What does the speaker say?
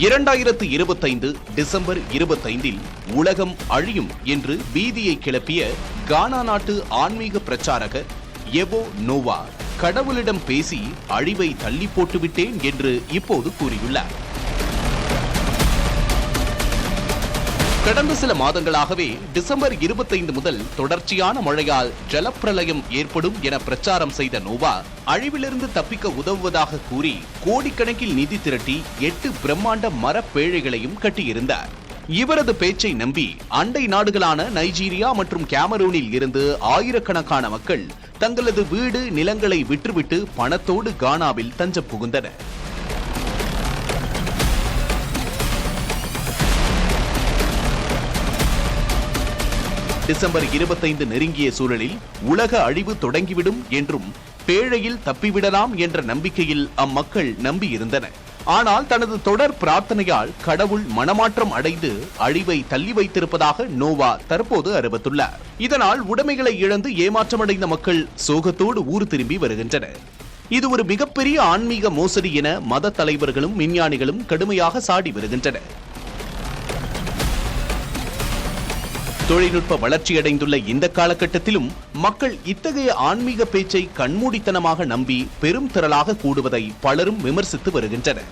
2025 December 25 உலகம் அழியும் என்று பீதியை கிளப்பிய கானா நாட்டு ஆன்மீக பிரச்சாரகர் எவோ நோவா கடவுளிடம் பேசி அழிவை தள்ளி போட்டுவிட்டேன் என்று இப்போது கூறியுள்ளார். கடந்த சில மாதங்களாகவே டிசம்பர் 25 முதல் தொடர்ச்சியான மழையால் ஜலப்பிரளயம் ஏற்படும் என பிரச்சாரம் செய்த நோவா அழிவிலிருந்து தப்பிக்க உதவுவதாக கூறி கோடிக்கணக்கில் நிதி திரட்டி 8 பிரம்மாண்ட மரப்பேழைகளையும் கட்டியிருந்தார். இவரது பேச்சை நம்பி அண்டை நாடுகளான நைஜீரியா மற்றும் கேமரூனில் இருந்து ஆயிரக்கணக்கான மக்கள் தங்களது வீடு நிலங்களை விற்றுவிட்டு பணத்தோடு கானாவில் தஞ்சம் புகுந்தனர். டிசம்பர் 25 நெருங்கிய சூழலில் உலக அழிவு தொடங்கிவிடும் என்றும் பேழையில் தப்பிவிடலாம் என்ற நம்பிக்கையில் அம்மக்கள் நம்பியிருந்தனர். ஆனால் தனது தொடர் பிரார்த்தனையால் கடவுள் மனமாற்றம் அடைந்து அழிவை தள்ளி வைத்திருப்பதாக நோவா தற்போது அறிவித்துள்ளார். இதனால் உடைமைகளை இழந்து ஏமாற்றமடைந்த மக்கள் சோகத்தோடு ஊர் திரும்பி வருகின்றனர். இது ஒரு மிகப்பெரிய ஆன்மீக மோசடி என மத தலைவர்களும் விஞ்ஞானிகளும் கடுமையாக சாடி வருகின்றனர். தொழில்நுட்ப வளர்ச்சியடைந்துள்ள இந்த காலகட்டத்திலும் மக்கள் இத்தகைய ஆன்மீக பேச்சை கண்மூடித்தனமாக நம்பி பெரும் திரளாக கூடுவதை பலரும் விமர்சித்து வருகின்றனர்.